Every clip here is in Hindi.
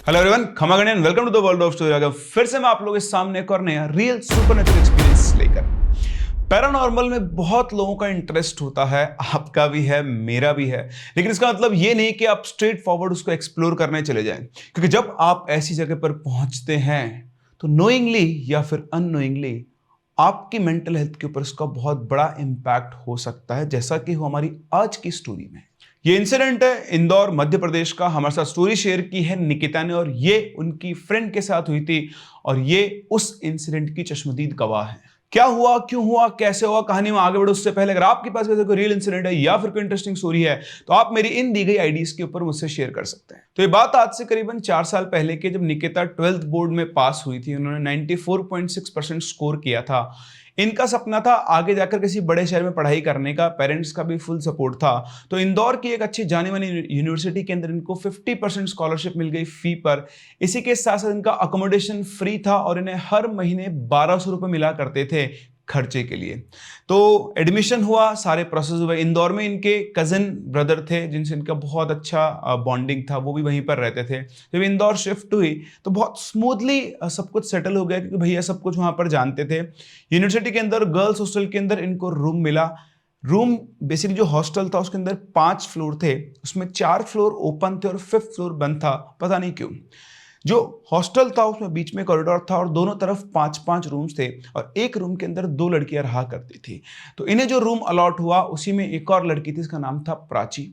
हेलो एवरीवन, खमा गणियन, welcome to the world of story. अगर फिर से मैं आप लोगों के सामने एक और नया रियल सुपरनेचुरल एक्सपीरियंस लेकर। पैरानॉर्मल में बहुत लोगों का इंटरेस्ट होता है, आपका भी है, मेरा भी है। लेकिन इसका मतलब ये नहीं कि आप स्ट्रेट फॉरवर्ड उसको एक्सप्लोर करने चले जाएं, क्योंकि जब आप ऐसी जगह पर पहुंचते हैं तो नोइंगली या फिर अननोइंगली आपकी मेंटल हेल्थ के ऊपर इसका बहुत बड़ा इंपैक्ट हो सकता है, जैसा कि वो हमारी आज की स्टोरी में। ये इंसिडेंट है इंदौर मध्य प्रदेश का। हमारे साथ स्टोरी शेयर की है निकिता ने, और ये उनकी फ्रेंड के साथ हुई थी, और ये उस इंसिडेंट की चश्मदीद गवाह है। क्या हुआ, क्यों हुआ, कैसे हुआ, कहानी में आगे बढ़ो उससे पहले अगर आपके पास वैसे कोई रियल इंसिडेंट है या फिर कोई इंटरेस्टिंग स्टोरी है तो आप मेरी इन दी गई आईडीज के ऊपर मुझसे शेयर कर सकते हैं। तो ये बात आज से करीबन 4 साल पहले की, जब निकिता 12th बोर्ड में पास हुई थी। उन्होंने 94.6% स्कोर किया था। इनका सपना था आगे जाकर किसी बड़े शहर में पढ़ाई करने का, पेरेंट्स का भी फुल सपोर्ट था। तो इंदौर की एक अच्छी जानी मानी यूनिवर्सिटी के अंदर इनको 50% स्कॉलरशिप मिल गई फी पर। इसी के साथ साथ इनका अकोमोडेशन फ्री था और इन्हें हर महीने 1200 रुपये मिला करते थे खर्चे के लिए। तो एडमिशन हुआ, सारे प्रोसेस हुए। इंदौर में इनके कजिन ब्रदर थे जिनसे इनका बहुत अच्छा बॉन्डिंग था, वो भी वहीं पर रहते थे। जब इंदौर शिफ्ट हुई तो बहुत स्मूथली सब कुछ सेटल हो गया, क्योंकि भैया सब कुछ वहां पर जानते थे। यूनिवर्सिटी के अंदर गर्ल्स हॉस्टल के अंदर इनको रूम मिला। रूम बेसिकली जो हॉस्टल था उसके अंदर 5 फ्लोर थे, उसमें 4 फ्लोर ओपन थे और 5th फ्लोर बंद था, पता नहीं क्यों। जो हॉस्टल था उसमें बीच में कॉरिडोर था और दोनों तरफ 5-5 रूम्स थे, और एक रूम के अंदर 2 लड़कियां रहा करती थी। तो इन्हें जो रूम अलॉट हुआ उसी में एक और लड़की थी, इसका नाम था प्राची।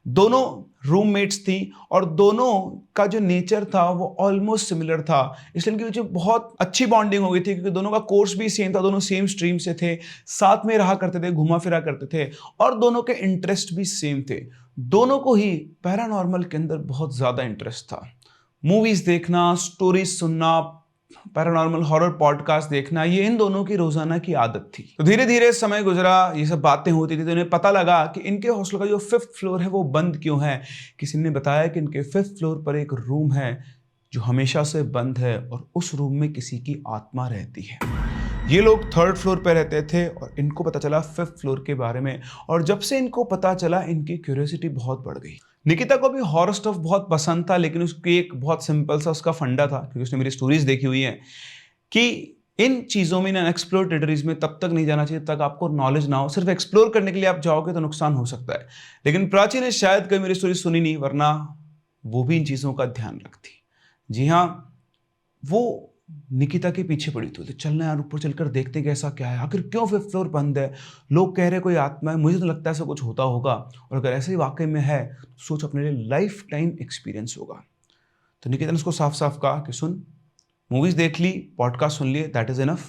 दोनों रूममेट्स थी और दोनों का जो नेचर था वो ऑलमोस्ट सिमिलर था, इसलिए इनके बीच में बहुत अच्छी बॉन्डिंग हो गई थी, क्योंकि दोनों का कोर्स भी सेम था, दोनों सेम स्ट्रीम से थे, साथ में रहा करते थे, घुमा फिरा करते थे, और दोनों के इंटरेस्ट भी सेम थे। दोनों को ही पैरानॉर्मल के अंदर बहुत ज्यादा इंटरेस्ट था। मूवीज देखना, स्टोरीज सुनना, पैरानॉर्मल हॉरर पॉडकास्ट देखना, ये इन दोनों की रोजाना की आदत थी। तो धीरे धीरे समय गुजरा, ये सब बातें होती थी, तो इन्हें पता लगा कि इनके हॉस्टल का जो 5th फ्लोर है वो बंद क्यों है। किसी ने बताया कि इनके 5th फ्लोर पर एक रूम है जो हमेशा से बंद है, और उस रूम में किसी की आत्मा रहती है। ये लोग 3rd फ्लोर पर रहते थे और इनको पता चला 5th फ्लोर के बारे में, और जब से इनको पता चला इनकी क्यूरियोसिटी बहुत बढ़ गई। निकिता को भी हॉरर स्टफ बहुत पसंद था, लेकिन उसकी एक बहुत सिंपल सा उसका फंडा था, क्योंकि उसने मेरी स्टोरीज देखी हुई हैं कि इन चीज़ों में, इन अनएक्सप्लोर्ड टेरिटरीज में तब तक नहीं जाना चाहिए तक आपको नॉलेज ना हो। सिर्फ एक्सप्लोर करने के लिए आप जाओगे तो नुकसान हो सकता है। लेकिन प्राची ने शायद कभी मेरी स्टोरी सुनी नहीं, वरना वो भी इन चीज़ों का ध्यान रखती। जी हाँ, वो निकिता के पीछे पड़ी थी। तो चलना यार, ऊपर चलकर देखते कैसा क्या है, आखिर क्यों 5th फ्लोर बंद है, लोग कह रहे कोई आत्मा है, मुझे तो लगता है ऐसा कुछ होता होगा, और अगर ऐसे ही वाकई में है तो सोच अपने लिए लाइफ टाइम एक्सपीरियंस होगा। तो निकिता ने उसको साफ साफ कहा कि सुन, मूवीज देख ली, पॉडकास्ट सुन लिए, दैट इज इनफ,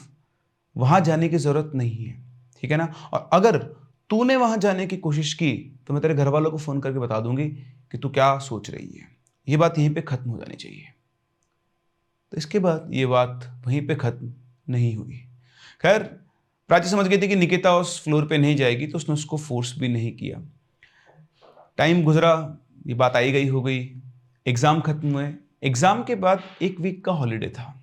वहां जाने की जरूरत नहीं है, ठीक है ना। और अगर तूने वहां जाने की कोशिश की तो मैं तेरे घर वालों को फोन करके बता दूंगी कि तू क्या सोच रही है। ये बात यहीं पे खत्म हो जानी चाहिए। तो इसके बाद ये बात वहीं पे खत्म नहीं हुई। खैर, प्राची समझ गई थी कि निकिता उस फ्लोर पे नहीं जाएगी, तो उसने उसको फोर्स भी नहीं किया। टाइम गुजरा, ये बात आई गई हो गई, एग्जाम खत्म हुए। एग्जाम के बाद एक वीक का हॉलीडे था।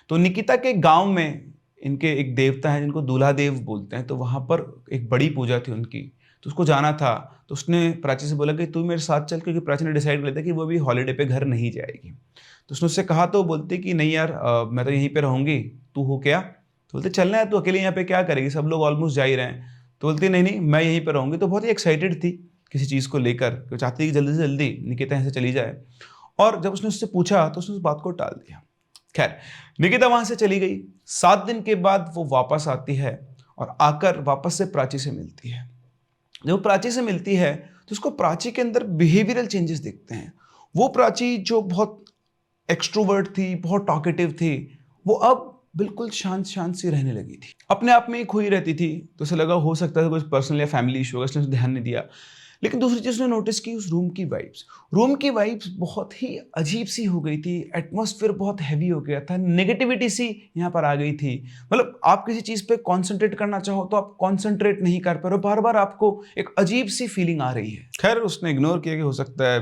तो निकिता के गांव में इनके एक देवता हैं जिनको दूल्हा देव बोलते हैं, तो वहां पर एक बड़ी पूजा थी उनकी, तो उसको जाना था। तो उसने प्राची से बोला कि तू मेरे साथ चल, क्योंकि प्राची ने डिसाइड कर लिया था कि वो भी हॉलीडे पे घर नहीं जाएगी। तो उसने उससे कहा, तो बोलती कि नहीं यार, मैं तो यहीं पे रहूंगी, तू हो क्या। तो बोलते चलना है, तू अकेले यहाँ पे क्या करेगी, सब लोग ऑलमोस्ट जा ही रहे हैं। तो बोलती नहीं नहीं, मैं यहीं पे रहूंगी। तो बहुत ही एक्साइटेड थी किसी चीज़ को लेकर, वो चाहती कि जल्दी से जल्दी निकिता यहाँ से चली जाए। और जब उसने उससे पूछा तो उसने उस बात को टाल दिया। खैर, निकिता वहां से चली गई। 7 दिन के बाद वो वापस आती है और आकर वापस से प्राची से मिलती है। जब वो प्राची से मिलती है तो उसको प्राची के अंदर बिहेवियरल चेंजेस दिखते हैं। वो प्राची जो बहुत एक्सट्रोवर्ट थी, बहुत टॉकेटिव थी, वो अब बिल्कुल शांत शांत सी रहने लगी थी, अपने आप में ही खोई रहती थी। तो उसे लगा हो सकता है कुछ पर्सनल या फैमिली इशू होगा, इसने ध्यान नहीं दिया। लेकिन दूसरी चीज उसने नोटिस की, उस रूम की वाइब्स बहुत ही अजीब सी हो गई थी। एटमॉस्फेयर बहुत हैवी हो गया था, नेगेटिविटी सी यहाँ पर आ गई थी। मतलब आप किसी चीज पे कॉन्सेंट्रेट करना चाहो तो आप कॉन्सेंट्रेट नहीं कर पा रहे हो, बार बार आपको एक अजीब सी फीलिंग आ रही है। खैर, उसने इग्नोर किया कि हो सकता है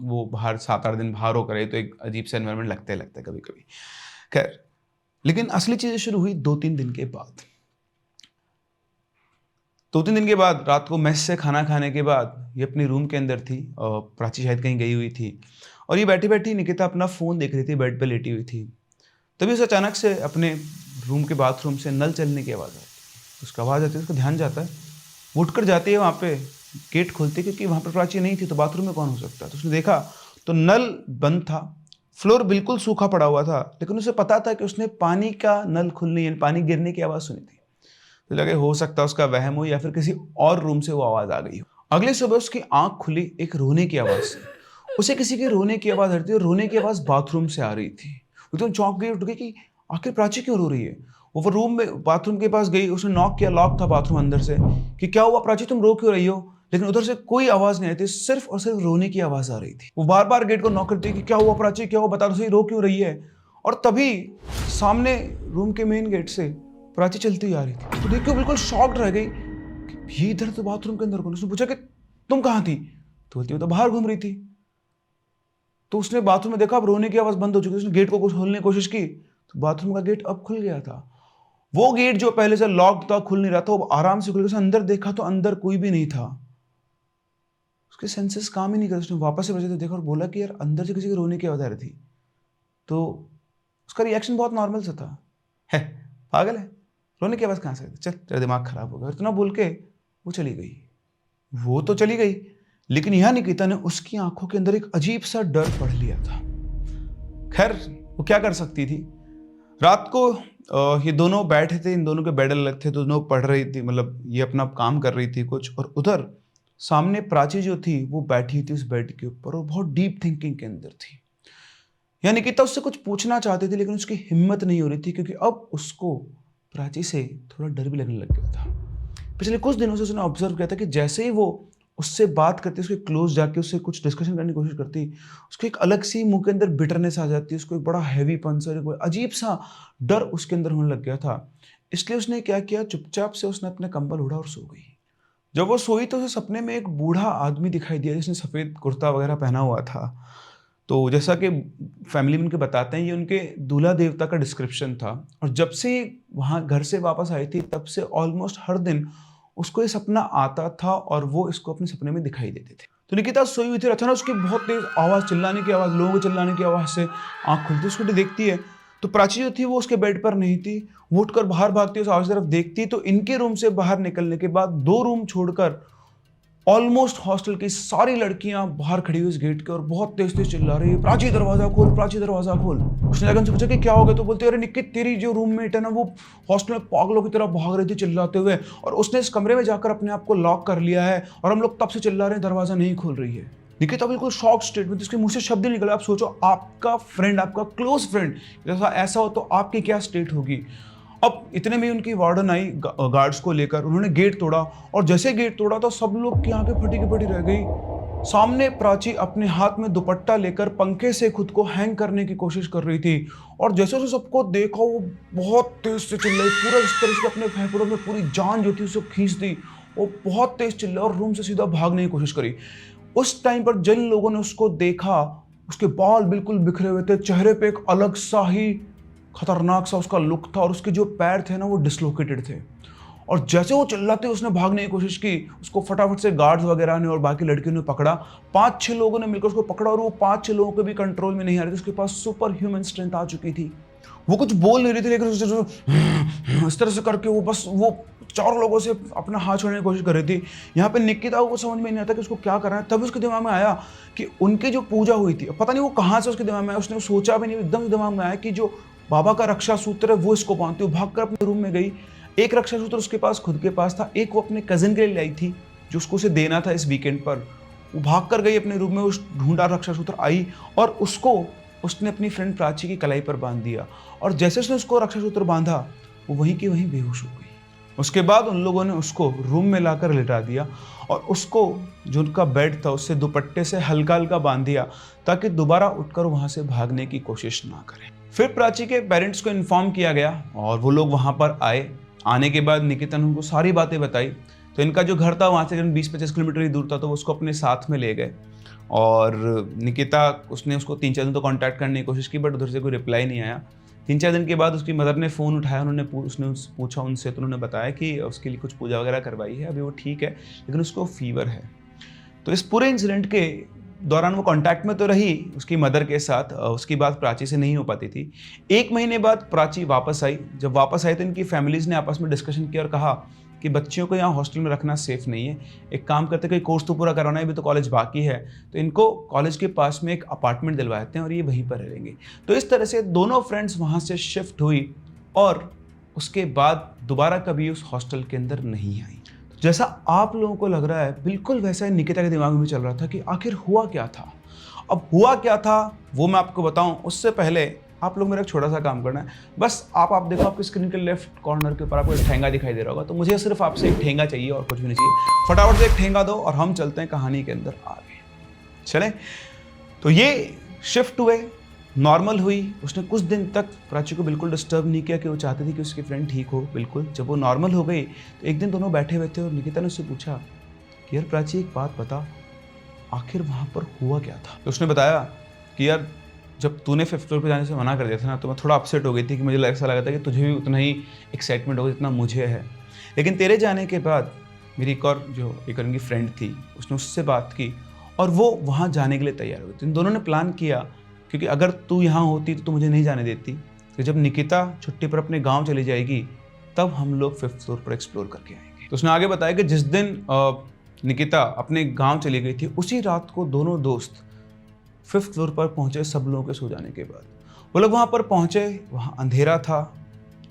वो बाहर 7-8 दिन बाहर हो करे तो एक अजीब सा एनवायरनमेंट लगता है कभी कभी। खैर, लेकिन असली चीजें शुरू हुई 2-3 दिन के बाद। 2-3 दिन के बाद रात को मेस से खाना खाने के बाद ये अपनी रूम के अंदर थी, और प्राची शायद कहीं गई हुई थी, और ये बैठी बैठी निकिता अपना फ़ोन देख रही थी, बेड पे लेटी हुई थी। तभी उसे अचानक से अपने रूम के बाथरूम से नल चलने की आवाज़ आती है। उसकी आवाज़ आती है, उसका ध्यान जाता है, वो उठकर जाती है वहाँ पे, गेट खोलती है क्योंकि वहाँ पर प्राची नहीं थी, तो बाथरूम में कौन हो सकता है। तो उसने देखा तो नल बंद था, फ्लोर बिल्कुल सूखा पड़ा हुआ था, लेकिन उसे पता था कि उसने पानी का नल खुलने यानी पानी गिरने की आवाज़ सुनी थी। तो लगे हो सकता है उसका वहम हो या फिर किसी और रूम से वो आवाज़ आ गई हो। अगले सुबह उसकी आंख खुली एक रोने की आवाज़ से। उसे किसी के रोने की आवाज़ आ रही थी और रोने की आवाज़ बाथरूम से आ रही थी। वो तो चौंक गई, उठ गई कि आखिर प्राची क्यों रो रही है। वो रूम में बाथरूम के पास गई, उसने नॉक किया, लॉक था बाथरूम अंदर से, कि क्या हुआ प्राची, तुम रो क्यों रही हो। लेकिन उधर से कोई आवाज़ नहीं आई थी, सिर्फ और सिर्फ रोने की आवाज़ आ रही थी। वो बार बार गेट को नॉक करती है कि क्या हुआ प्राची, क्या हुआ, बता दो सही, रो क्यों रही है। और तभी सामने रूम के मेन गेट से प्राची चलती हुई आ रही थी। तो देख के वो बिल्कुल शॉक्ड रह गई कि ये इधर तो बाथरूम के अंदर कौन। उसने पूछा कि तुम कहाँ थी, तो बोलती वो तो बाहर घूम रही थी। तो उसने बाथरूम में देखा अब रोने की आवाज़ बंद हो चुकी है। उसने गेट को कुछ खोलने की कोशिश की तो बाथरूम का गेट अब खुल गया था। वो गेट जो पहले से लॉक था, खुल नहीं रहा था, वो आराम से खुल गया। उसने अंदर देखा तो अंदर कोई भी नहीं था। उसके सेंसेस काम ही नहीं कर। उसने वापस से बजे देखा और बोला कि यार अंदर से किसी के रोने की आवाज़ आ रही थी। तो उसका रिएक्शन बहुत नॉर्मल सा था, है पागल है, रोने की आवाज़ कहाँ से, चल तेरा दिमाग खराब हो गया, इतना बोल के वो चली गई। वो तो चली गई, लेकिन यहाँ निकिता ने उसकी आंखों के अंदर एक अजीब सा डर पढ़ लिया था। खैर वो क्या कर सकती थी। रात को ये दोनों बैठे थे, इन दोनों के बेड अलग थे, दोनों पढ़ रही थी, मतलब ये अपना काम कर रही थी कुछ, और उधर सामने प्राची जो थी वो बैठी थी उस बेड के ऊपर और बहुत डीप थिंकिंग के अंदर थी। या निकिता उससे कुछ पूछना चाहती थी लेकिन उसकी हिम्मत नहीं हो रही थी, क्योंकि अब उसको प्राची से थोड़ा डर भी लगने लग गया था। पिछले कुछ दिनों से उसने ऑब्जर्व किया था कि जैसे ही वो उससे बात करती, उसके क्लोज जाके उससे कुछ डिस्कशन करने की कोशिश करती, उसको एक अलग सी मुंह के अंदर बिटरनेस आ जाती है, उसको एक बड़ा हैवी पन सा, कोई अजीब सा डर उसके अंदर होने लग गया था। इसलिए उसने क्या किया, चुपचाप से उसने अपने कंबल उड़ा और सो गई। जब वो सोई तो उसे सपने में एक बूढ़ा आदमी दिखाई दिया जिसने सफ़ेद कुर्ता वगैरह पहना हुआ था। तो जैसा कि फैमिली में उनके बताते हैं, ये उनके दूल्हा देवता का डिस्क्रिप्शन था। और जब से वहाँ घर से वापस आई थी तब से ऑलमोस्ट हर दिन उसको ये सपना आता था और वो इसको अपने सपने में दिखाई देते थे। तो निकिता सोई हुई थी, अचानक उसकी बहुत तेज आवाज़, चिल्लाने की आवाज़, लोगों के चिल्लाने की आवाज़ से आँख खुलती, उसको देखती है तो प्राची जो थी वो उसके बेड पर नहीं थी। वो उठकर बाहर भागती है, उस आवाज़ की तरफ देखती तो इनके रूम से बाहर निकलने के बाद 2 रूम छोड़कर ऑलमोस्ट हॉस्टल की सारी लड़कियां बाहर खड़ी हुई इस गेट के और बहुत तेज तेज चिल्ला रही है, प्राची दरवाजा खोल, प्राची दरवाजा खोल। उसने जाकर उनसे पूछा कि क्या हो गया, तो बोलते अरे निक्की तेरी जो रूममेट है ना वो हॉस्टल में पागलों की तरह भाग रही थी चिल्लाते हुए, और उसने इस कमरे में जाकर अपने आप को लॉक कर लिया है और हम लोग तब से चिल्ला रहे हैं, दरवाजा नहीं खोल रही है। निकिता बिल्कुल शॉक स्टेट में, उसके मुंह से शब्द नहीं निकला। आप सोचो आपका फ्रेंड, आपका क्लोज फ्रेंड जैसा ऐसा हो तो आपकी क्या स्टेट होगी। अब इतने में उनकी वार्डन आई गार्ड्स को लेकर, उन्होंने गेट तोड़ा और जैसे गेट तोड़ा तो सब लोग की आंखें फटी की फटी रह गई। सामने प्राची अपने हाथ में दुपट्टा लेकर पंखे से खुद को हैंग करने की कोशिश कर रही थी और जैसे उसे सबको देखा वो बहुत तेज से चिल्लाई, पूरा इस तरह से अपने फेफड़ों में पूरी जान जो थी उसे खींच दी। वो बहुत तेज चिल्लाई और रूम से सीधा भागने की कोशिश करी। उस टाइम पर जिन लोगों ने उसको देखा, उसके बाल बिल्कुल बिखरे हुए थे, चेहरे पे एक अलग सा ही खतरनाक सा उसका लुक था और उसके जो पैर थे ना वो डिसलोकेटेड थे। और जैसे वो चिल्लाते उसने भागने की कोशिश की, उसको फटाफट से गार्ड्स वगैरह ने और बाकी लड़कियों ने पकड़ा। 5-6 लोगों ने मिलकर उसको पकड़ा और वो 5-6 लोगों के भी कंट्रोल में नहीं आ रहे थे। उसके पास सुपर ह्यूमन स्ट्रेंथ आ चुकी थी। वो कुछ बोल नहीं रही थी लेकिन इस तरह से करके वो बस वो 4 लोगों से अपना हाथ छोड़ने की कोशिश कर रही थी। यहाँ पे निकिता को समझ में नहीं आता कि उसको क्या करना है। तभी उसके दिमाग में आया कि उनकी जो पूजा हुई थी, पता नहीं वो कहाँ से उसके दिमाग में आया, उसने सोचा भी नहीं, एकदम दिमाग में आया कि जो बाबा का रक्षा सूत्र है वो इसको बांधती। वो भागकर अपने रूम में गई। एक रक्षा सूत्र उसके पास खुद के पास था, एक वो अपने कजिन के लिए लाई थी जो उसको उसे देना था इस वीकेंड पर। वो भाग कर गई अपने रूम में, उस ढूंढा रक्षा सूत्र, आई और उसको उसने अपनी फ्रेंड प्राची की कलाई पर बांध दिया और जैसे उसने उसको रक्षा सूत्र बांधा वो वहीं की वहीं बेहोश हो गई। उसके बाद उन लोगों ने उसको रूम में लाकर लिटा दिया और उसको जो उनका बेड था उससे दुपट्टे से हल्का हल्का बांध दिया ताकि दोबारा उठकर वहां से भागने की कोशिश ना करें। फिर प्राची के पेरेंट्स को इन्फॉर्म किया गया और वो लोग वहां पर आए। आने के बाद निकिता ने उनको सारी बातें बताई। तो इनका जो घर था वहाँ से 20-25 किलोमीटर ही दूर था, तो वो उसको अपने साथ में ले गए और निकिता उसने उसको 3-4 दिन तो कांटेक्ट करने की कोशिश की बट उधर से कोई रिप्लाई नहीं आया। 3-4 दिन के बाद उसकी मदर ने फ़ोन उठाया, उसने पूछा उनसे, तो उन्होंने बताया कि उसके लिए कुछ पूजा वगैरह करवाई है, अभी वो ठीक है लेकिन उसको फीवर है। तो इस पूरे इंसिडेंट के दौरान वो कांटेक्ट में तो रही उसकी मदर के साथ, उसकी बात प्राची से नहीं हो पाती थी। 1 महीने बाद प्राची वापस आई। जब वापस आई तो इनकी फैमिलीज़ ने आपस में डिस्कशन किया और कहा कि बच्चियों को यहाँ हॉस्टल में रखना सेफ नहीं है, एक काम करते कोई कोर्स तो पूरा करवाना है, अभी तो कॉलेज बाकी है, तो इनको कॉलेज के पास में एक अपार्टमेंट दिलवा देते हैं और ये वहीं पर रहेंगे। तो इस तरह से दोनों फ्रेंड्स वहाँ से शिफ्ट हुई और उसके बाद दोबारा कभी उस हॉस्टल के अंदर नहीं आई। जैसा आप लोगों को लग रहा है बिल्कुल वैसा ही निकिता के दिमाग में चल रहा था कि आखिर हुआ क्या था। अब हुआ क्या था वो मैं आपको बताऊं, उससे पहले आप लोग मेरा एक छोटा सा काम करना है। बस आप देखो, आपकी स्क्रीन के लेफ्ट कॉर्नर के ऊपर आपको एक ठेंगा दिखाई दे रहा होगा, तो मुझे सिर्फ आपसे एक ठेंगा चाहिए और कुछ भी नहीं चाहिए। फटाफट से एक ठेंगा दो और हम चलते हैं कहानी के अंदर आगे। चलें, तो ये शिफ्ट हुए, नॉर्मल हुई। उसने कुछ दिन तक प्राची को बिल्कुल डिस्टर्ब नहीं किया कि वो चाहती थी कि उसकी फ्रेंड ठीक हो। बिल्कुल जब वो नॉर्मल हो गई तो एक दिन दोनों बैठे हुए थे और निकिता ने उससे पूछा कि यार प्राची एक बात बता, आखिर वहाँ पर हुआ क्या था। तो उसने बताया कि यार जब तूने 5th फ्लोर पे जाने से मना कर दिया था ना, तो मैं थोड़ा अपसेट हो गई थी कि मुझे ऐसा लगा था कि तुझे भी उतना ही एक्साइटमेंट होगा जितना मुझे है। लेकिन तेरे जाने के बाद मेरी एक और उनकी फ्रेंड थी, उसने उससे बात की और वो वहाँ जाने के लिए तैयार हो गई। तो इन दोनों ने प्लान किया, क्योंकि अगर तू यहाँ होती तो मुझे नहीं जाने देती, तो जब निकिता छुट्टी पर अपने गाँव चली जाएगी तब हम लोग 5th फ्लोर पर एक्सप्लोर करके आएंगे। तो उसने आगे बताया कि जिस दिन निकिता अपने गांव चली गई थी उसी रात को दोनों दोस्त 5th फ्लोर पर पहुंचे सब लोगों के सो जाने के बाद। वो लोग वहां पर पहुंचे, वहां अंधेरा था,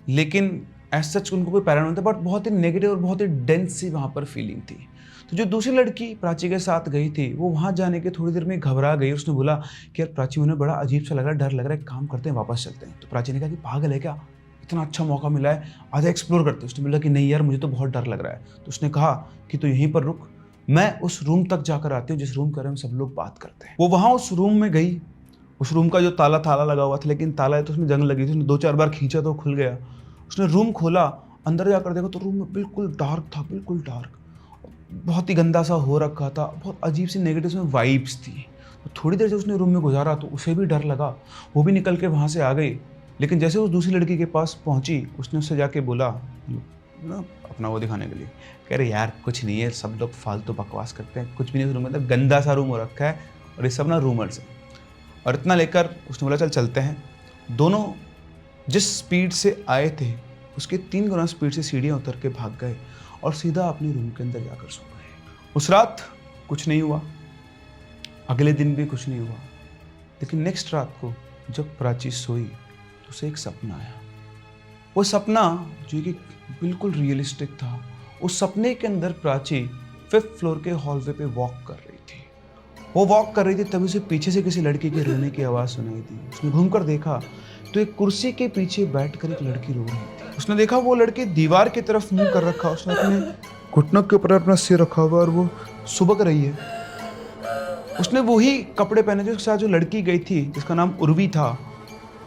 लेकिन एज सच उनको कोई पैरानॉर्मल था, बट बहुत ही नेगेटिव और बहुत ही डेंस सी वहां पर फीलिंग थी। तो जो दूसरी लड़की प्राची के साथ गई थी वो वहां जाने के थोड़ी देर में घबरा गई। उसने बोला कि यार प्राची, उन्हें बड़ा अजीब सा लग रहा है, डर लग रहा है, काम करते हैं वापस चलते हैं। तो प्राची ने कहा कि पागल है क्या, इतना अच्छा मौका मिला है, आधा एक्सप्लोर करते हैं। उसने बोला कि नहीं यार, मुझे तो बहुत डर लग रहा है। तो उसने कहा कि तू यहीं पर रुक, मैं उस रूम तक जाकर आती हूँ जिस रूम के बारे में सब लोग बात करते हैं। वो वहाँ उस रूम में गई। उस रूम का जो ताला लगा हुआ था, लेकिन ताला है तो उसमें जंग लगी थी। उसने 2-4 बार खींचा तो खुल गया। उसने रूम खोला, अंदर जाकर देखा तो रूम में बिल्कुल डार्क था, बिल्कुल डार्क, बहुत ही गंदा सा हो रखा था, बहुत अजीब सी नेगेटिव में वाइब्स थी। तो थोड़ी देर से उसने रूम में गुजारा तो उसे भी डर लगा, वो भी निकल के वहाँ से आ गई। लेकिन जैसे उस दूसरी लड़की के पास पहुँची, उसने उससे जाके बोला ना अपना वो दिखाने के लिए, कह रहे यार कुछ नहीं है, सब लोग फालतू बकवास करते हैं, कुछ भी नहीं, रूम में गंदा सा रूम हो रखा है और ये सब ना रूमर्स है। और इतना लेकर उसने बोला चल चलते हैं। दोनों जिस स्पीड से आए थे उसके 3 गुना स्पीड से सीढ़ियाँ उतर के भाग गए और सीधा अपने रूम के अंदर जाकर सो गए। उस रात कुछ नहीं हुआ, अगले दिन भी कुछ नहीं हुआ, लेकिन नेक्स्ट रात को जब प्राची सोई तो उसे एक सपना आया। वो सपना जो कि बिल्कुल रियलिस्टिक था। उस सपने के अंदर प्राची 5th फ्लोर के हॉलवे पे वॉक कर रही थी। वो वॉक कर रही थी, तभी उसे पीछे से किसी लड़की के रोने की आवाज़ सुनाई दी। उसने घूमकर देखा तो एक कुर्सी के पीछे बैठकर एक लड़की रो रही थी। उसने देखा वो लड़की दीवार की तरफ मुंह कर रखा, उसने अपने घुटनों के ऊपर अपना सिर रखा हुआ और वो सुबक रही है। उसने वही कपड़े पहने थे उसके साथ जो लड़की गई थी जिसका नाम उर्वी था।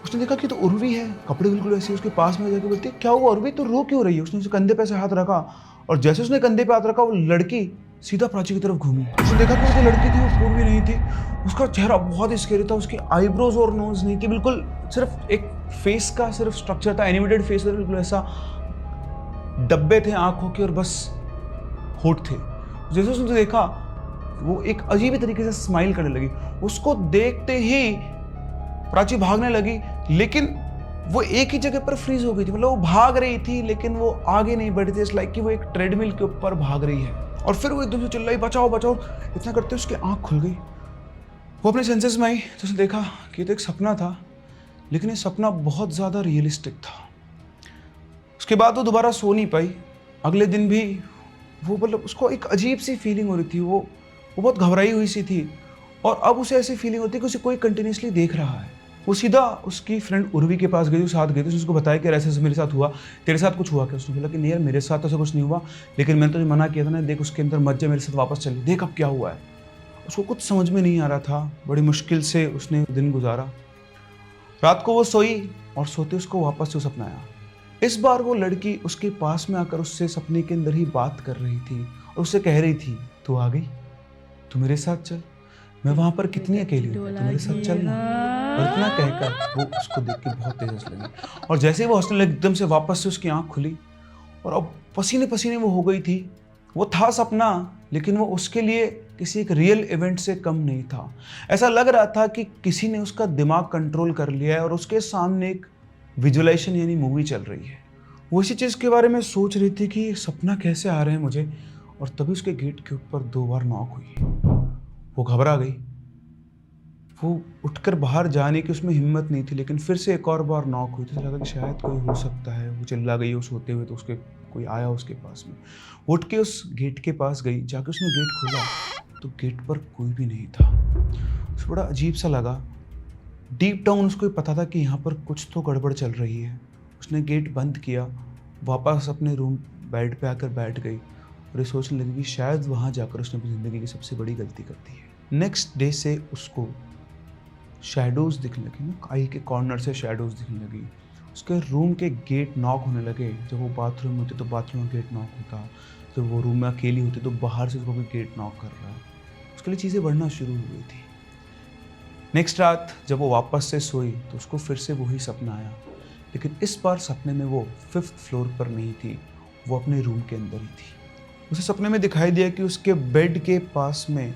उसने देखा कि तो उर्वी है, कपड़े बिल्कुल ऐसे। उसके पास में जाकर बोलती क्या हुआ उर्वी, तो रो क्यों रही है। उसने उसके कंधे पे ऐसे हाथ रखा और जैसे उसने कंधे पे हाथ रखा वो लड़की सीधा प्राची की तरफ घूमी। उसने देखा कि वो जो लड़की थी वो पूर्वी नहीं थी, उसका चेहरा बहुत ही स्केरी था, उसकी आईब्रोज और नोज नहीं थी, बिल्कुल सिर्फ एक फेस का सिर्फ स्ट्रक्चर था, एनिमेटेड फेस था, बिल्कुल ऐसा डब्बे थे आंखों के और बस होठ थे। जैसे उसने देखा वो एक अजीब ही तरीके से स्माइल करने लगी। उसको देखते ही प्राची भागने लगी, लेकिन वो एक ही जगह पर फ्रीज हो गई थी। मतलब वो भाग रही थी लेकिन वो आगे नहीं बढ़ी थी। इट्स लाइक कि वो एक ट्रेडमिल के ऊपर भाग रही है। और फिर वो एकदम से चिल्लाई बचाओ बचाओ, इतना करते उसकी आंख खुल गई। वो अपने सेंसेस में आई तो उसने देखा कि ये तो एक सपना था, लेकिन ये सपना बहुत ज़्यादा रियलिस्टिक था। उसके बाद वो दोबारा सो नहीं पाई। अगले दिन भी वो मतलब उसको एक अजीब सी फीलिंग हो रही थी। वो बहुत घबराई हुई सी थी और अब उसे ऐसी फीलिंग होती है कि उसे कोई कंटिन्यूसली देख रहा है। वो सीधा उसकी फ्रेंड उर्वी के पास गई, उसके साथ गई, तो उसको बताया कि ऐसे मेरे साथ हुआ, तेरे साथ कुछ हुआ क्या। उसने बोला कि नहीं यार मेरे साथ तो ऐसा कुछ नहीं हुआ, लेकिन मैंने तुझे मना किया था ना, देख उसके अंदर मत जा, मेरे साथ वापस चल, देख अब क्या हुआ है। उसको कुछ समझ में नहीं आ रहा था, बड़ी मुश्किल से उसने दिन गुजारा। रात को वो सोई और सोते उसको वापस से सपना आया। इस बार वो लड़की उसके पास में आकर उससे सपने के अंदर ही बात कर रही थी और उससे कह रही थी तू आ गई, तू मेरे साथ चल, मैं वहां पर कितनी अकेली हूँ, तू मेरे साथ चल ना। और इतना कहकर वो उसको देख के बहुत तेज हंसने लगी। और जैसे ही वो हंसने लगी एकदम से वापस से उसकी आंख खुली और अब पसीने पसीने वो हो गई थी। वो था सपना, लेकिन वो उसके लिए किसी एक रियल इवेंट से कम नहीं था। ऐसा लग रहा था कि किसी ने उसका दिमाग कंट्रोल कर लिया है और उसके सामने एक विजुअलाइजेशन यानी मूवी चल रही है। वो इसी चीज़ के बारे में सोच रही थी कि सपना कैसे आ रहे हैं मुझे, और तभी उसके गेट के ऊपर 2 बार नॉक हुई। वो घबरा गई। वो उठकर बाहर जाने की उसमें हिम्मत नहीं थी, लेकिन फिर से एक और बार नॉक हुई तो लगा कि शायद कोई हो सकता है। वो चिल्ला गई, वो सोते हुए, तो उसके कोई आया उसके पास में। वो उठ के उस गेट के पास गई। जाके उसने गेट खोला तो गेट पर कोई भी नहीं था। उसे बड़ा अजीब सा लगा। डीप डाउन उसको पता था कि यहाँ पर कुछ तो गड़बड़ चल रही है। उसने गेट बंद किया, वापस अपने रूम बेड पे आकर बैठ गई और ये सोचने लगी कि शायद वहाँ जाकर उसने अपनी ज़िंदगी की सबसे बड़ी गलती कर दी है। नेक्स्ट डे से उसको शैडोज़ दिखने लगी ना, आई के कॉर्नर से शैडोज़ दिखने लगी। उसके रूम के गेट नॉक होने लगे। जब वो बाथरूम में होती तो बाथरूम में गेट नॉक होता। जब वो रूम में अकेली होती तो बाहर से उसको कोई गेट नॉक कर रहा है। उसके लिए चीज़ें बढ़ना शुरू हो गई थी। नेक्स्ट रात जब वो वापस से सोई तो उसको फिर से वही सपना आया, लेकिन इस बार सपने में वो 5th फ्लोर पर नहीं थी, वो अपने रूम के अंदर ही थी। उसे सपने में दिखाई दिया कि उसके बेड के पास में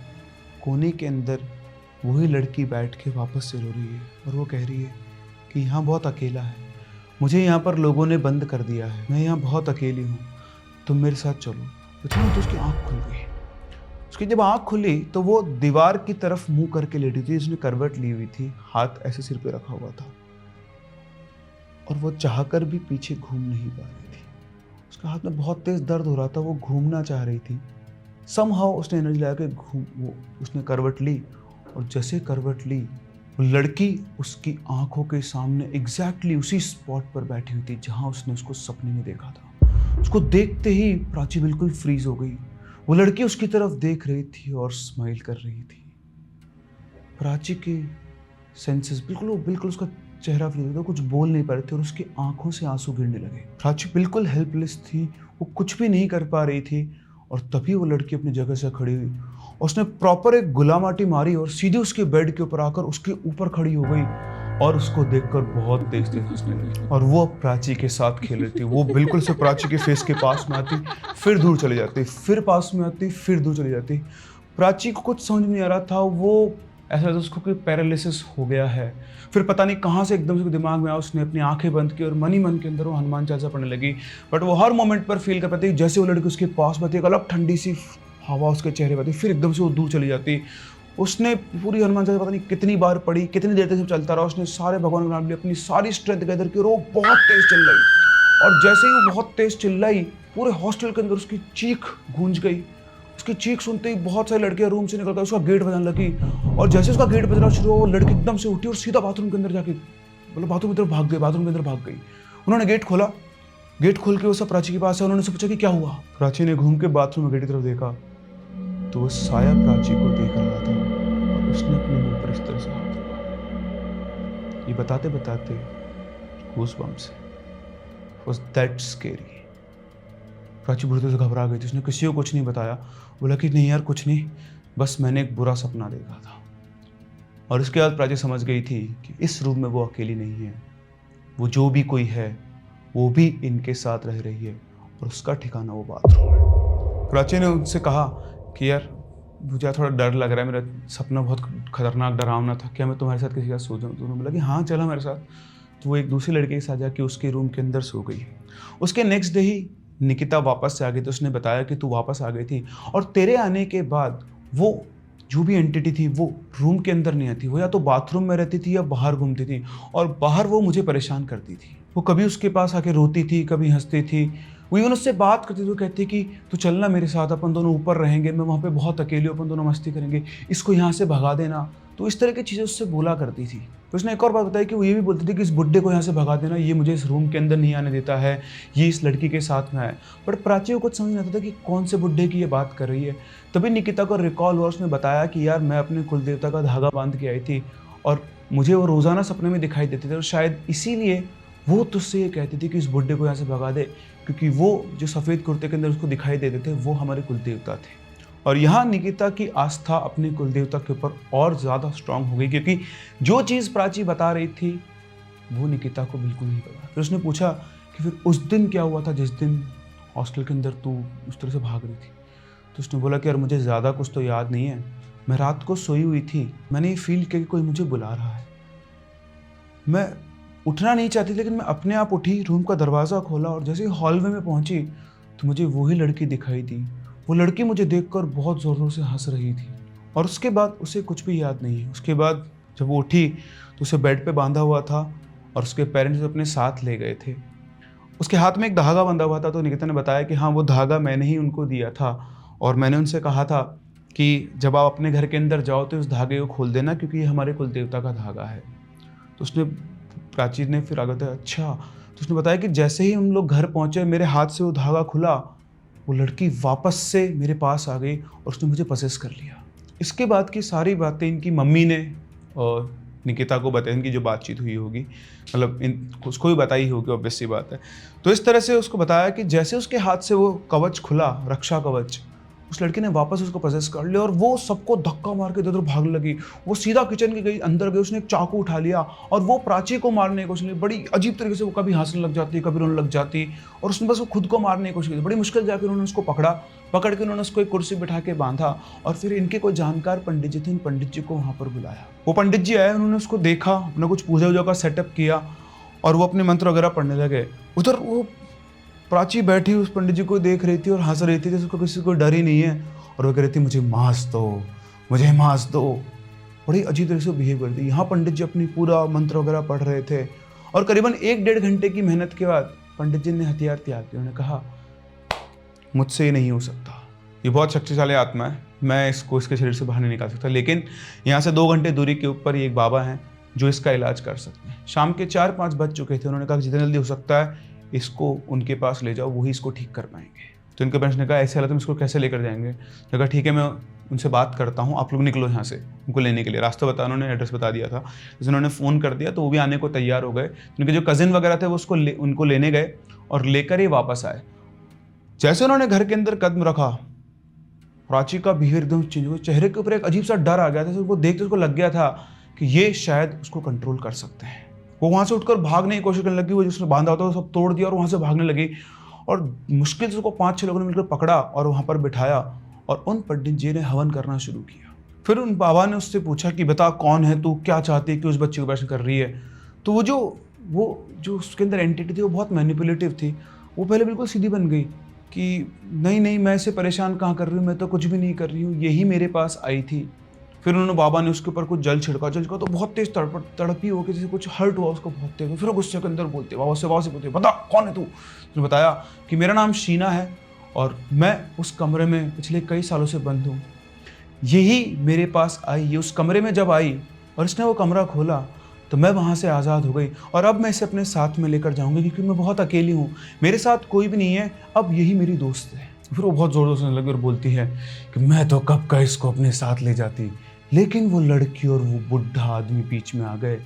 कोने के अंदर वही लड़की बैठ के वापस से रो रही है और वो कह रही है कि यहाँ बहुत अकेला है, मुझे यहाँ पर लोगों ने बंद कर दिया है, मैं यहाँ बहुत अकेली हूँ, तुम मेरे साथ चलो। तो उसकी आँख खुल गई। उसकी जब आँख खुली तो वो दीवार की तरफ मुंह करके लेटी थी। उसने करवट ली हुई थी, हाथ ऐसे सिर पे रखा हुआ था और वो चाहकर भी पीछे घूम नहीं पा रही थी। उसके हाथ में बहुत तेज दर्द हो रहा था, वो घूमना चाह रही थी। समहाउ उसने एनर्जी लगा के उसने करवट ली और जैसे करवट ली वो लड़की उसकी आंखों के सामने एग्जैक्टली उसी स्पॉट पर बैठी हुई थी जहां उसने उसको सपने में देखा था। उसको देखते ही प्राची बिल्कुल फ्रीज हो गई। वो लड़की उसकी तरफ देख रही थी और स्माइल कर रही थी। प्राची के सेंसेस बिल्कुल उसका चेहरा फ्रीज हो गया, कुछ बोल नहीं पा रहे थे और उसकी आंखों से आंसू गिरने लगे। प्राची बिल्कुल हेल्पलेस थी, वो कुछ भी नहीं कर पा रही थी। और तभी वो लड़की अपनी जगह से खड़ी हुई। उसने प्रॉपर एक गुलामाटी मारी और सीधे उसके बेड के ऊपर आकर उसके ऊपर खड़ी हो गई और उसको देखकर बहुत तेज हंसने लगी। और वो प्राची के साथ खेल रही थी। वो बिल्कुल से प्राची के फेस के पास में आती, फिर दूर चली जाती, फिर पास में आती, फिर दूर चली जाती। प्राची को कुछ समझ नहीं आ रहा था। वो ऐसा उसको कोई पैरालिसिस हो गया है। फिर पता नहीं कहाँ से एकदम से दिमाग में आया, उसने अपनी आंखें बंद की और मन ही मन के अंदर वो हनुमान चालीसा पढ़ने लगी। बट वो हर मोमेंट पर फील कर पाती, जैसे वो लड़की उसके पास में थी, एक अलग ठंडी सी हवा उसके चेहरे पर थी, फिर एकदम से वो दूर चली जाती। उसने पूरी हनुमान चालीसा पता नहीं कितनी बार पढ़ी, कितनी देर तक चलता रहा। उसने सारे भगवान के नाम लिए, अपनी सारी स्ट्रेंथ गैदर की और वो बहुत तेज चिल्लाई। और जैसे ही वो बहुत तेज चिल्लाई, पूरे हॉस्टल के अंदर उसकी चीख गूंज गई। उसकी चीख सुनते ही बहुत सारी लड़कियां रूम से निकलकर उसका गेट बजाने लगी। और जैसे उसका गेट बजना शुरू हुआ, वो लड़की एकदम से उठी और सीधा बाथरूम के अंदर जाके बाथरूम की तरफ भाग गई। बाथरूम के अंदर भाग गई। उन्होंने गेट खोला। गेट खोल के वो सब प्राची के पास है। उन्होंने से पूछा कि क्या हुआ। प्राची ने घूम के बाथरूम में गेट की तरफ देखा तो वो साया प्राची को देख रहा था और उसने अपने मुंह पर इस तरह से हाथ रखा। ये बताते बताते goosebumps was that scary. Prachi बुरी तरह से घबरा गई थी। उसने किसी को कुछ नहीं बताया। बोला कि नहीं यार कुछ नहीं, बस मैंने एक बुरा सपना देखा था। और इसके बाद प्राची समझ गई थी कि इस रूम में वो अकेली नहीं है, वो जो भी कोई है वो भी इनके साथ रह रही है और उसका ठिकाना वो बाथरूम है। प्राची ने उनसे कहा कि यार मुझे थोड़ा डर लग रहा है, मेरा सपना बहुत खतरनाक डरावना था, क्या मैं तुम्हारे साथ किसी के साथ सो जाऊँ। तो उन्होंने बोला कि हाँ चला मेरे साथ। तो वो एक दूसरी लड़के के साथ जाके उसके रूम के अंदर सो गई। उसके नेक्स्ट डे ही निकिता वापस से आ गई। तो उसने बताया कि तू वापस आ गई थी और तेरे आने के बाद वो जो भी एंटिटी थी वो रूम के अंदर नहीं आती, वो या तो बाथरूम में रहती थी या बाहर घूमती थी और बाहर वो मुझे परेशान करती थी। वो कभी उसके पास आके रोती थी, कभी हंसती थी। वो इवन उससे बात करती थी, वो कहती कि तू चलना मेरे साथ, अपन दोनों ऊपर रहेंगे, मैं वहाँ पे बहुत अकेली हूँ, अपन दोनों मस्ती करेंगे, इसको यहाँ से भगा देना। तो इस तरह की चीज़ें उससे बोला करती थी। तो उसने एक और बात बताई कि वो ये भी बोलती थी कि इस बुड्ढे को यहाँ से भगा देना, ये मुझे इस रूम के अंदर नहीं आने देता है, ये इस लड़की के साथ में है। बट प्राची को कुछ समझ नहीं आता था कि कौन से बुड्ढे की ये बात कर रही है। तभी निकिता को रिकॉल हुआ। उसने बताया कि यार मैं अपने कुल देवता का धागा बांध के आई थी और मुझे वो रोज़ाना सपने में दिखाई देते थे और शायद इसीलिए वो तुझसे ये कहती थी कि इस बुड्ढे को यहाँ से भगा दे, क्योंकि वो जो सफ़ेद कुर्ते के अंदर उसको दिखाई देते थे वो हमारे कुल देवता थे। और यहाँ निकिता की आस्था अपने कुल देवता के ऊपर और ज़्यादा स्ट्रांग हो गई, क्योंकि जो चीज़ प्राची बता रही थी वो निकिता को बिल्कुल नहीं पता। फिर उसने पूछा कि फिर उस दिन क्या हुआ था जिस दिन हॉस्टल के अंदर तू उस तरह से भाग रही थी। तो उसने बोला कि यार मुझे ज़्यादा कुछ तो याद नहीं है, मैं रात को सोई हुई थी, मैंने ये फील किया कि कोई मुझे बुला रहा है। मैं उठना नहीं चाहती लेकिन मैं अपने आप उठी, रूम का दरवाज़ा खोला और जैसे ही हॉलवे में पहुंची तो मुझे वही लड़की दिखाई दी। वो लड़की मुझे देखकर बहुत ज़ोर-ज़ोर से हंस रही थी और उसके बाद उसे कुछ भी याद नहीं है। उसके बाद जब वो उठी तो उसे बेड पे बांधा हुआ था और उसके पेरेंट्स अपने साथ ले गए थे। उसके हाथ में एक धागा बंधा हुआ था, तो निकिता ने बताया कि हाँ, वो धागा मैंने ही उनको दिया था और मैंने उनसे कहा था कि जब आप अपने घर के अंदर जाओ तो इस धागे को खोल देना, क्योंकि ये हमारे कुल देवता का धागा है। तो उसने प्राची ने फिर आगे बताया, अच्छा। तो उसने बताया कि जैसे ही हम लोग घर पहुंचे, मेरे हाथ से वो धागा खुला, वो लड़की वापस से मेरे पास आ गई और उसने मुझे पसेस कर लिया। इसके बाद की सारी बातें इनकी मम्मी ने और निकिता को बताई, इनकी जो बातचीत हुई होगी, मतलब उसको भी बताई होगी, ऑब्वियस सी बात है। तो इस तरह से उसको बताया कि जैसे उसके हाथ से वो कवच खुला, रक्षा कवच, उस लड़की ने वापस उसको पजेस कर लिया और वो सबको धक्का मार के इधर भागने लगी। वो सीधा किचन की गई, अंदर गई, उसने एक चाकू उठा लिया और वो प्राची को मारने की कोशिश की। बड़ी अजीब तरीके से वो कभी हंसने लग जाती, कभी रोने लग जाती और उसने बस वो खुद को मारने की कोशिश की। बड़ी मुश्किल जाकर उन्होंने उसको पकड़ के उन्होंने उसको एक कुर्सी बिठा के बांधा और फिर इनके कोई जानकार पंडित जी थे, इन पंडित जी को वहाँ पर बुलाया। वो पंडित जी आए, उन्होंने उसको देखा, अपना कुछ पूजा वूजा का सेटअप किया और वो अपने मंत्र वगैरह पढ़ने लगे। उधर वो प्राची बैठी उस पंडित जी को देख रही थी और हंस रही थी, जैसे उसको किसी को डर ही नहीं है। और वो कह रही थी, मुझे मांस दो, मुझे मांस दो। बड़ी अजीब तरह से बिहेव कर रही थी। यहाँ पंडित जी अपनी पूरा मंत्र वगैरह पढ़ रहे थे और करीबन 1-1.5 घंटे की मेहनत के बाद पंडित जी ने हथियार त्याग दिया। उन्होंने कहा, मुझसे ये नहीं हो सकता, ये बहुत शक्तिशाली आत्मा है, मैं इसको इसके शरीर से बाहर नहीं निकाल सकता, लेकिन यहाँ से 2 घंटे दूरी के ऊपर एक बाबा हैं जो इसका इलाज कर सकते हैं। शाम के 4-5 बज चुके थे। उन्होंने कहा जितना जल्दी हो सकता है इसको उनके पास ले जाओ, वही इसको ठीक कर पाएंगे। तो इनके पेरेंट्स ने कहा, ऐसे हालत में इसको कैसे लेकर जाएंगे? तो कहा ठीक है, मैं उनसे बात करता हूँ, आप लोग निकलो यहाँ से उनको लेने के लिए। रास्ता बता, उन्होंने एड्रेस बता दिया था। जैसे उन्होंने फ़ोन कर दिया तो वो भी आने को तैयार हो गए। उनके जो कज़िन वगैरह थे वो उनको लेने गए और लेकर ही वापस आए। जैसे उन्होंने घर के अंदर कदम रखा, प्राची का बिहेवियर एकदम चेंज हुआ। चेहरे के ऊपर एक अजीब सा डर आ गया था। उनको देखते उसको लग गया था कि ये शायद उसको कंट्रोल कर सकते हैं। वो वहाँ से उठकर भागने की कोशिश करने लगी। वो जिसने बांधा होता वो सब तोड़ दिया और वहाँ से भागने लगी और मुश्किल से उसको 5-6 लोगों ने मिलकर पकड़ा और वहाँ पर बिठाया और उन पंडित जी ने हवन करना शुरू किया। फिर उन बाबा ने उससे पूछा कि बता कौन है तू, क्या चाहती है कि उस बच्चे को ऑपरेशन कर रही है? तो वो जो उसके अंदर एंटिटी थी वो बहुत मैनिपुलेटिव थी। वो पहले बिल्कुल सीधी बन गई कि नहीं मैं इसे परेशान कहाँ कर रही हूँ, मैं तो कुछ भी नहीं कर रही हूँ, यही मेरे पास आई थी। फिर उन्होंने बाबा ने उसके ऊपर कुछ जल छिड़का तो बहुत तेज तड़पी हो कि जैसे कुछ हर्ट हुआ उसको बहुत तेज। फिर गुस्से के अंदर बोलते बाबा से पूछते, बता कौन है तू? उसने बताया कि मेरा नाम शीना है और मैं उस कमरे में पिछले कई सालों से बंद हूँ, यही मेरे पास आई। ये उस कमरे में जब आई और इसने वो कमरा खोला तो मैं वहाँ से आज़ाद हो गई और अब मैं इसे अपने साथ में लेकर जाऊँगी क्योंकि मैं बहुत अकेली हूँ, मेरे साथ कोई भी नहीं है, अब यही मेरी दोस्त है। फिर वो बहुत ज़ोर से लगी और बोलती है कि मैं तो कब का इसको अपने साथ ले जाती, लेकिन वो लड़की और वो बुढ़ा आदमी बीच में आ गए,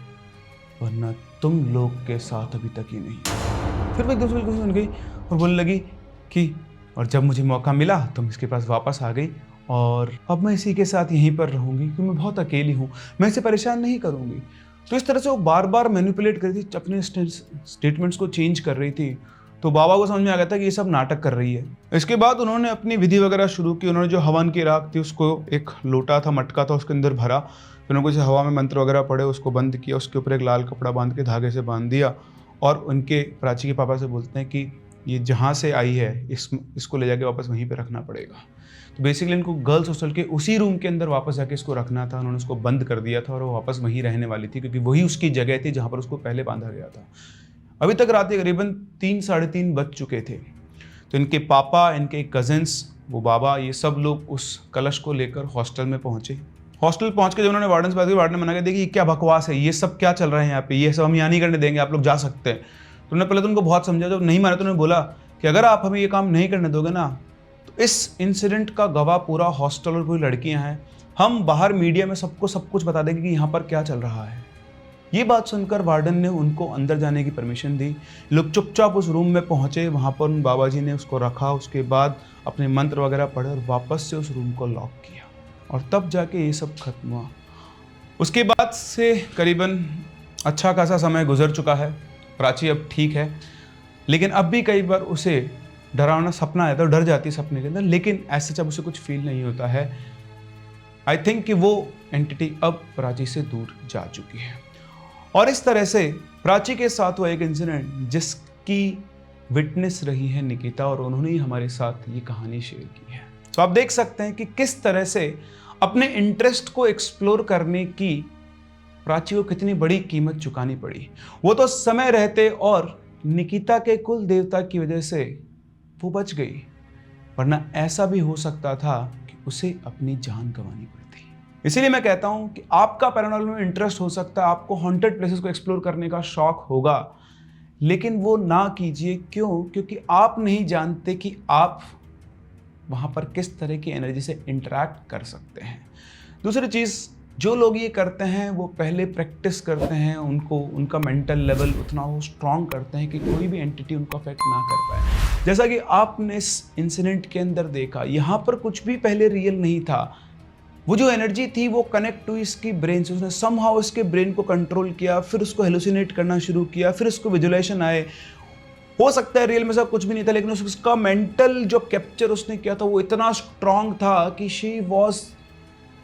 वरना तुम लोग के साथ अभी तक ही नहीं। फिर वो एकदम से बिल्कुल सुन गई और बोलने लगी कि और जब मुझे मौका मिला तो मैं इसके पास वापस आ गई और अब मैं इसी के साथ यहीं पर रहूँगी क्योंकि मैं बहुत अकेली हूँ, मैं इसे परेशान नहीं करूँगी। तो इस तरह से वो बार बार मैनिपुलेट कर रही थी, अपने स्टेटमेंट्स को चेंज कर रही थी। तो बाबा को समझ में आ गया था कि ये सब नाटक कर रही है। इसके बाद उन्होंने अपनी विधि वगैरह शुरू की। उन्होंने जो हवन की राख थी उसको एक लोटा था, मटका था, उसके अंदर भरा। फिर उन्होंने कुछ हवा में मंत्र वगैरह पढ़े, उसको बंद किया, उसके ऊपर एक लाल कपड़ा बांध के धागे से बांध दिया और उनके प्राची के पापा से बोलते हैं कि ये जहाँ से आई है इसको ले जाके वापस वहीं पर रखना पड़ेगा। तो बेसिकली इनको गर्ल्स हॉस्टल के उसी रूम के अंदर वापस जाके इसको रखना था। उन्होंने उसको बंद कर दिया था और वो वापस वहीं रहने वाली थी क्योंकि वही उसकी जगह थी जहाँ पर उसको पहले बांधा गया था। अभी तक रात के करीबन 3-3:30 बज चुके थे। तो इनके पापा, इनके कजिन्स, वो बाबा, ये सब लोग उस कलश को लेकर हॉस्टल में पहुंचे। हॉस्टल पहुंच के जब उन्होंने वार्डन से बात की, वार्डन ने मना कर दिया कि ये क्या बकवास है, ये सब क्या चल रहा है यहाँ पे, ये सब हम यहाँ नहीं करने देंगे, आप लोग जा सकते हैं। तो उन्होंने पहले तो उनको बहुत समझा, जब नहीं माना तो उन्होंने बोला कि अगर आप हमें ये काम नहीं करने दोगे ना तो इस इंसिडेंट का गवाह पूरा हॉस्टल और पूरी लड़कियाँ हैं, हम बाहर मीडिया में सबको सब कुछ बता देंगे कि यहाँ पर क्या चल रहा है। ये बात सुनकर वार्डन ने उनको अंदर जाने की परमिशन दी। लोग चुपचाप उस रूम में पहुंचे, वहाँ पर उन बाबा जी ने उसको रखा, उसके बाद अपने मंत्र वगैरह पढ़े और वापस से उस रूम को लॉक किया और तब जाके ये सब खत्म हुआ। उसके बाद से करीबन अच्छा खासा समय गुजर चुका है। प्राची अब ठीक है, लेकिन अब भी कई बार उसे डरावना सपना आया तो डर जाती है सपने के अंदर, लेकिन ऐसे जब उसे कुछ फील नहीं होता है। आई थिंक कि वो एंटिटी अब प्राची से दूर जा चुकी है। और इस तरह से प्राची के साथ हुआ एक इंसिडेंट जिसकी विटनेस रही है निकिता, और उन्होंने ही हमारे साथ ये कहानी शेयर की है। तो आप देख सकते हैं कि किस तरह से अपने इंटरेस्ट को एक्सप्लोर करने की प्राची को कितनी बड़ी कीमत चुकानी पड़ी। वो तो समय रहते और निकिता के कुल देवता की वजह से वो बच गई, वरना ऐसा भी हो सकता था कि उसे अपनी जान गंवानी पड़ती। इसीलिए मैं कहता हूं कि आपका पैरानॉर्मल में इंटरेस्ट हो सकता है, आपको हॉन्टेड प्लेसेस को एक्सप्लोर करने का शौक होगा, लेकिन वो ना कीजिए। क्यों? क्योंकि आप नहीं जानते कि आप वहां पर किस तरह की एनर्जी से इंटरैक्ट कर सकते हैं। दूसरी चीज़, जो लोग ये करते हैं वो पहले प्रैक्टिस करते हैं, उनका मेंटल लेवल उतना वो स्ट्रांग करते हैं कि कोई भी एंटिटी उनको अफेक्ट ना कर पाए। जैसा कि आपने इस इंसिडेंट के अंदर देखा, यहाँ पर कुछ भी पहले रियल नहीं था। वो जो एनर्जी थी वो कनेक्ट हुई इसकी ब्रेन से, उसने समहाउ इसके ब्रेन को कंट्रोल किया, फिर उसको हेलुसिनेट करना शुरू किया, फिर उसको विजुअलाइजेशन आए। हो सकता है रियल में सब कुछ भी नहीं था, लेकिन उसका मेंटल जो कैप्चर उसने किया था वो इतना स्ट्रांग था कि शी वॉज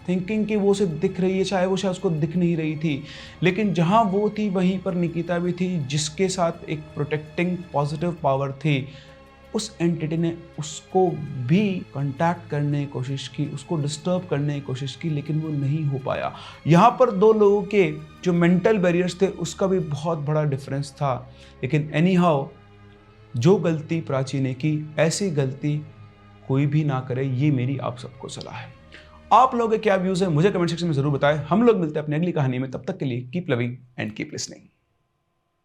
थिंकिंग कि वो उसे दिख रही है, चाहे वो शायद उसको दिख नहीं रही थी। लेकिन जहाँ वो थी वहीं पर निकिता भी थी, जिसके साथ एक प्रोटेक्टिंग पॉजिटिव पावर थी। उस एंटिटी ने उसको भी कांटेक्ट करने की कोशिश की, उसको डिस्टर्ब करने की कोशिश की, लेकिन वो नहीं हो पाया। यहाँ पर दो लोगों के जो मेंटल बैरियर्स थे उसका भी बहुत बड़ा डिफरेंस था। लेकिन एनी हाउ, जो गलती प्राची ने की, ऐसी गलती कोई भी ना करे, ये मेरी आप सबको सलाह है। आप लोगों के क्या व्यूज है मुझे कमेंट सेक्शन में जरूर बताएं। हम लोग मिलते हैं अपनी अगली कहानी में, तब तक के लिए keep loving and keep listening.